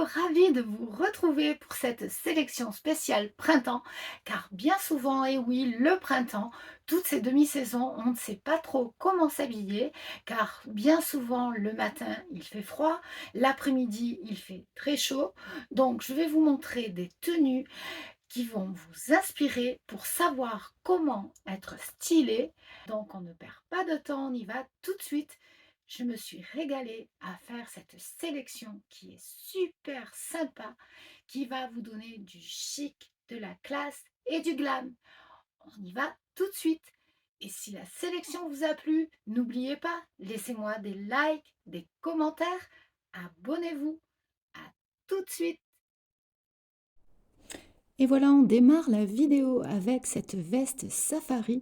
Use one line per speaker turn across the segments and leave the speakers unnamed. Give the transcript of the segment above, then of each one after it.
ravie de vous retrouver pour cette sélection spéciale printemps, car bien souvent, et oui, le printemps, toutes ces demi-saisons, on ne sait pas trop comment s'habiller, car bien souvent, le matin, il fait froid, l'après-midi, il fait très chaud. Donc, je vais vous montrer des tenues qui vont vous inspirer pour savoir comment être stylé. Donc, on ne perd pas de temps, on y va tout de suite. Je me suis régalée à faire cette sélection qui est super sympa, qui va vous donner du chic, de la classe et du glam. On y va tout de suite. Et si la sélection vous a plu, n'oubliez pas, laissez-moi des likes, des commentaires, abonnez-vous. À tout de suite. Et voilà, on démarre la vidéo avec cette veste safari,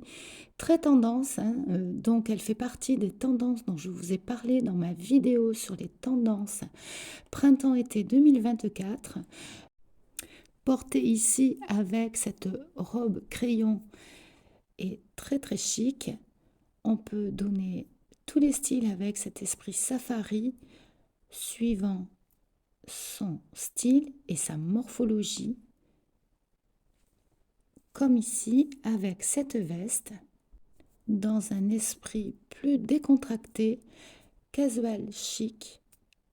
très tendance, hein, donc elle fait partie des tendances dont je vous ai parlé dans ma vidéo sur les tendances printemps-été 2024. Portée ici avec cette robe crayon et très très chic. On peut donner tous les styles avec cet esprit safari, suivant son style et sa morphologie, comme ici avec cette veste, dans un esprit plus décontracté, casual chic.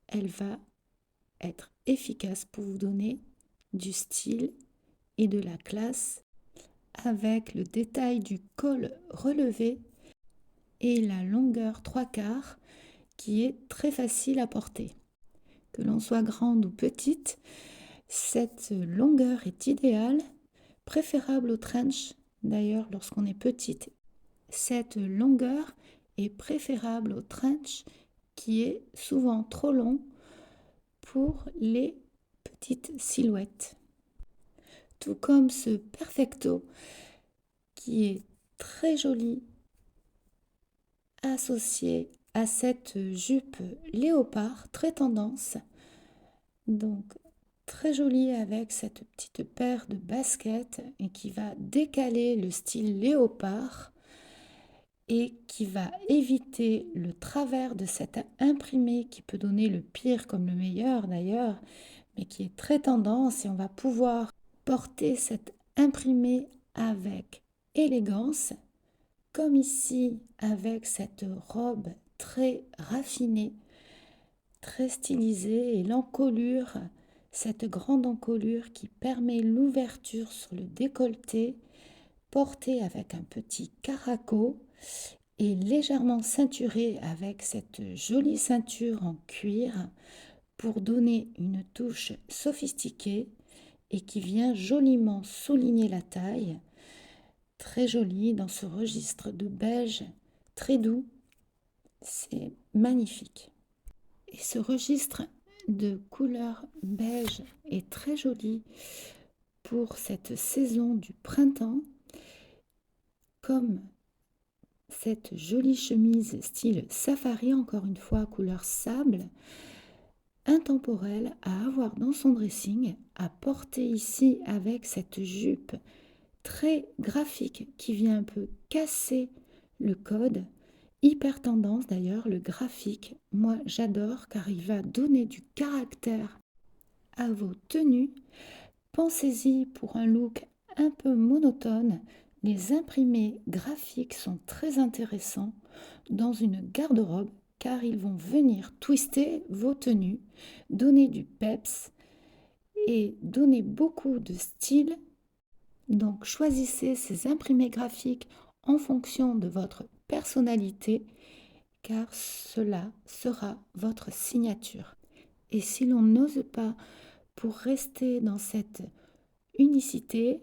Elle va être efficace pour vous donner du style et de la classe, avec le détail du col relevé et la longueur 3/4 qui est très facile à porter. Que l'on soit grande ou petite, cette longueur est idéale, préférable au trench d'ailleurs lorsqu'on est petite. Cette longueur est préférable au trench qui est souvent trop long pour les petites silhouettes. Tout comme ce perfecto qui est très joli associé à cette jupe léopard très tendance. Donc très joli avec cette petite paire de baskets et qui va décaler le style léopard et qui va éviter le travers de cet imprimé qui peut donner le pire comme le meilleur d'ailleurs, mais qui est très tendance, et on va pouvoir porter cet imprimé avec élégance, comme ici avec cette robe très raffinée, très stylisée, et l'encolure, cette grande encolure qui permet l'ouverture sur le décolleté, portée avec un petit caraco et légèrement ceinturée avec cette jolie ceinture en cuir pour donner une touche sophistiquée et qui vient joliment souligner la taille. Très jolie dans ce registre de beige très doux, c'est magnifique. Et ce registre de couleur beige est très joli pour cette saison du printemps, comme cette jolie chemise style safari, encore une fois couleur sable, intemporelle à avoir dans son dressing, à porter ici avec cette jupe très graphique qui vient un peu casser le code. Hyper tendance d'ailleurs, le graphique, moi j'adore car il va donner du caractère à vos tenues. Pensez-y pour un look un peu monotone. Les imprimés graphiques sont très intéressants dans une garde-robe car ils vont venir twister vos tenues, donner du peps et donner beaucoup de style. Donc choisissez ces imprimés graphiques en fonction de votre personnalité car cela sera votre signature. Et si l'on n'ose pas, pour rester dans cette unicité,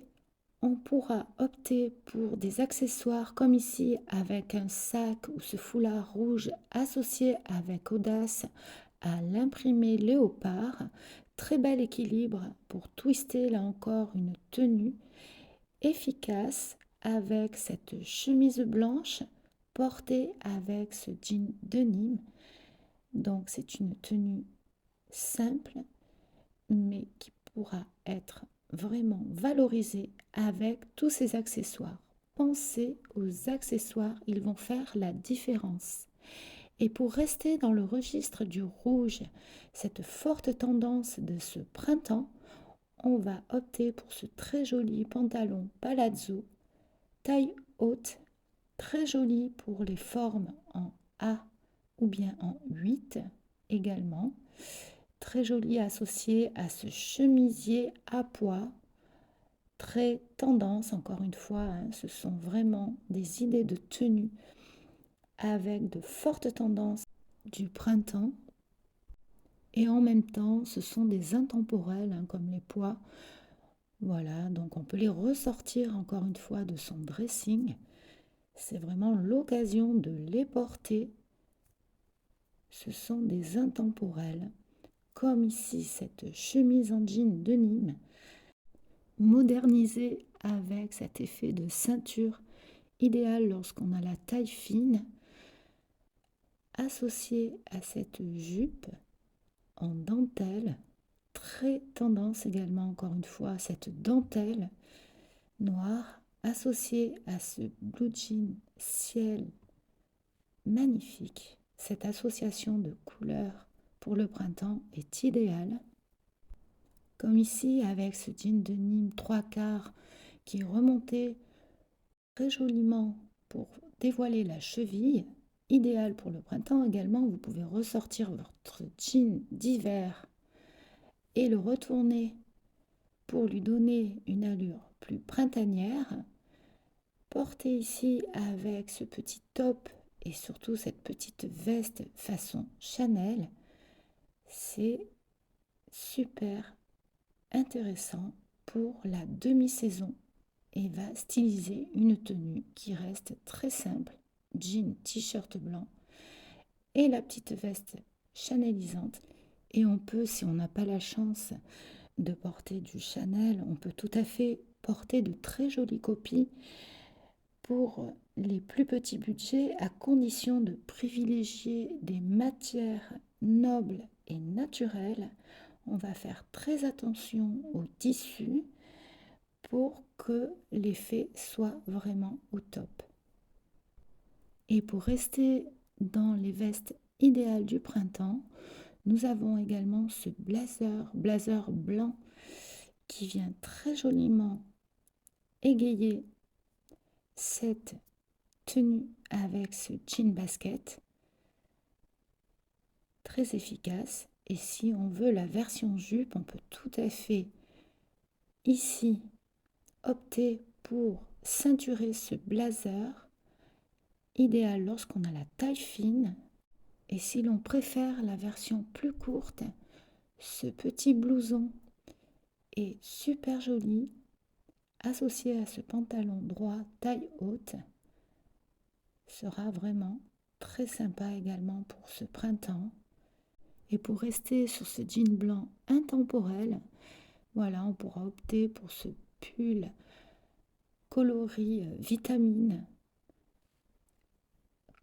on pourra opter pour des accessoires comme ici avec un sac ou ce foulard rouge associé avec audace à l'imprimé léopard. Très bel équilibre pour twister là encore une tenue efficace avec cette chemise blanche portée avec ce jean denim. Donc c'est une tenue simple mais qui pourra être vraiment valorisée avec tous ces accessoires. Pensez aux accessoires, ils vont faire la différence. Et pour rester dans le registre du rouge, cette forte tendance de ce printemps, on va opter pour ce très joli pantalon palazzo, taille haute, très joli pour les formes en A ou bien en 8 également. Très joli associé à ce chemisier à pois, très tendance encore une fois, hein, ce sont vraiment des idées de tenue avec de fortes tendances du printemps et en même temps ce sont des intemporels hein, comme les pois. Voilà, donc on peut les ressortir encore une fois de son dressing. C'est vraiment l'occasion de les porter. Ce sont des intemporels, comme ici cette chemise en jean de Nîmes, modernisée avec cet effet de ceinture idéal lorsqu'on a la taille fine, associée à cette jupe en dentelle, très tendance également encore une fois, cette dentelle noire associée à ce blue jean ciel magnifique. Cette association de couleurs pour le printemps est idéale. Comme ici avec ce jean de Nîmes 3/4 qui est remonté très joliment pour dévoiler la cheville, idéal pour le printemps également. Vous pouvez ressortir votre jean d'hiver et le retourner pour lui donner une allure plus printanière. Porté ici avec ce petit top et surtout cette petite veste façon Chanel, c'est super intéressant pour la demi-saison et va styliser une tenue qui reste très simple, jean, t-shirt blanc et la petite veste chanelisante. Et on peut, si on n'a pas la chance de porter du Chanel, on peut tout à fait porter de très jolies copies pour les plus petits budgets à condition de privilégier des matières nobles et naturelles. On va faire très attention au tissu pour que l'effet soit vraiment au top. Et pour rester dans les vestes idéales du printemps, nous avons également ce blazer blanc qui vient très joliment égayer cette tenue avec ce jean basket, très efficace. Et si on veut la version jupe, on peut tout à fait ici opter pour ceinturer ce blazer, idéal lorsqu'on a la taille fine. Et si l'on préfère la version plus courte, ce petit blouson est super joli, associé à ce pantalon droit taille haute, sera vraiment très sympa également pour ce printemps. Et pour rester sur ce jean blanc intemporel, voilà, on pourra opter pour ce pull coloris vitamine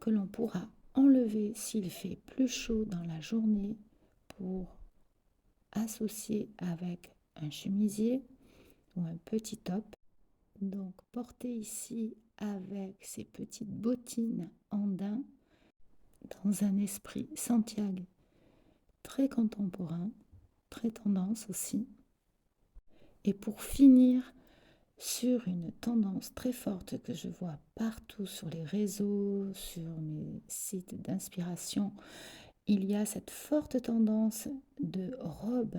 que l'on pourra enlever s'il fait plus chaud dans la journée pour associer avec un chemisier ou un petit top. Donc porté ici avec ces petites bottines en daim dans un esprit Santiago très contemporain, très tendance aussi. Et pour finir sur une tendance très forte que je vois partout sur les réseaux, sur mes sites d'inspiration, il y a cette forte tendance de robe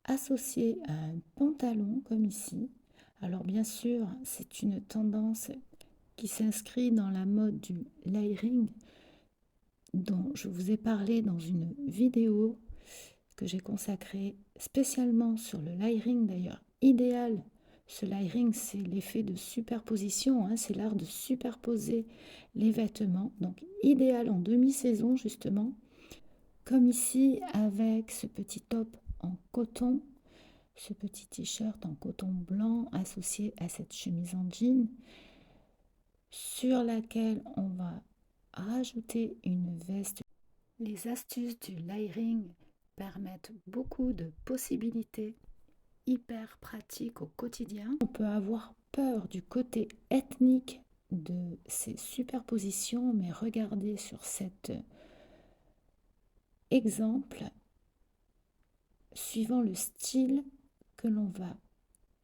associée à un pantalon comme ici. Alors bien sûr, c'est une tendance qui s'inscrit dans la mode du layering dont je vous ai parlé dans une vidéo que j'ai consacrée spécialement sur le layering d'ailleurs idéal. Ce layering, c'est l'effet de superposition, hein, c'est l'art de superposer les vêtements, donc idéal en demi-saison justement, comme ici avec ce petit top en coton, ce petit t-shirt en coton blanc associé à cette chemise en jean, sur laquelle on va rajouter une veste. Les astuces du layering permettent beaucoup de possibilités hyper pratiques au quotidien. On peut avoir peur du côté ethnique de ces superpositions, mais regardez sur cette exemple, suivant le style que l'on va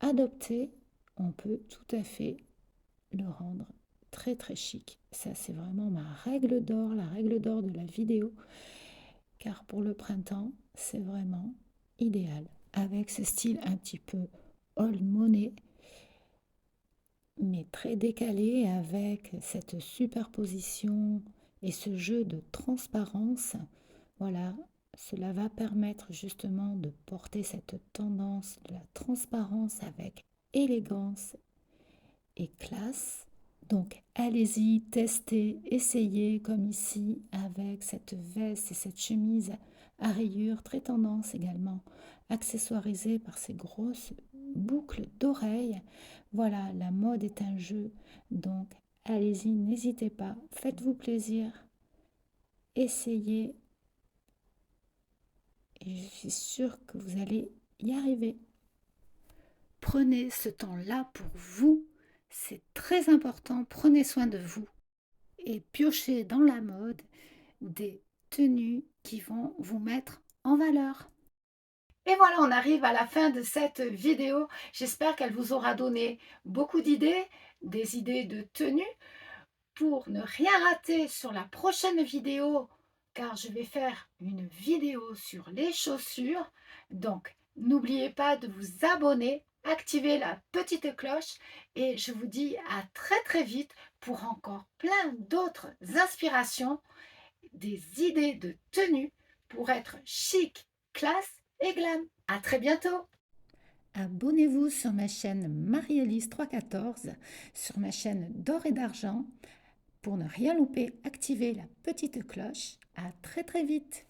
adopter, on peut tout à fait le rendre très très chic. Ça, c'est vraiment ma règle d'or, la règle d'or de la vidéo, car pour le printemps, c'est vraiment idéal. Avec ce style un petit peu old money, mais très décalé, avec cette superposition et ce jeu de transparence, voilà, cela va permettre justement de porter cette tendance de la transparence avec élégance et classe. Donc allez-y, testez, essayez comme ici avec cette veste et cette chemise à rayures, très tendance également, accessoirisée par ces grosses boucles d'oreilles. Voilà, la mode est un jeu, donc allez-y, n'hésitez pas, faites-vous plaisir, essayez et je suis sûre que vous allez y arriver. Prenez ce temps-là pour vous, c'est très important, prenez soin de vous et piochez dans la mode des tenues qui vont vous mettre en valeur. Et voilà, on arrive à la fin de cette vidéo. J'espère qu'elle vous aura donné beaucoup d'idées, des idées de tenues. Pour ne rien rater sur la prochaine vidéo, car je vais faire une vidéo sur les chaussures. Donc, n'oubliez pas de vous abonner, activer la petite cloche et je vous dis à très très vite pour encore plein d'autres inspirations, des idées de tenue pour être chic, classe et glam. À très bientôt! Abonnez-vous sur ma chaîne Marie-Élise 314, sur ma chaîne d'or et d'argent. Pour ne rien louper, activez la petite cloche. À très très vite.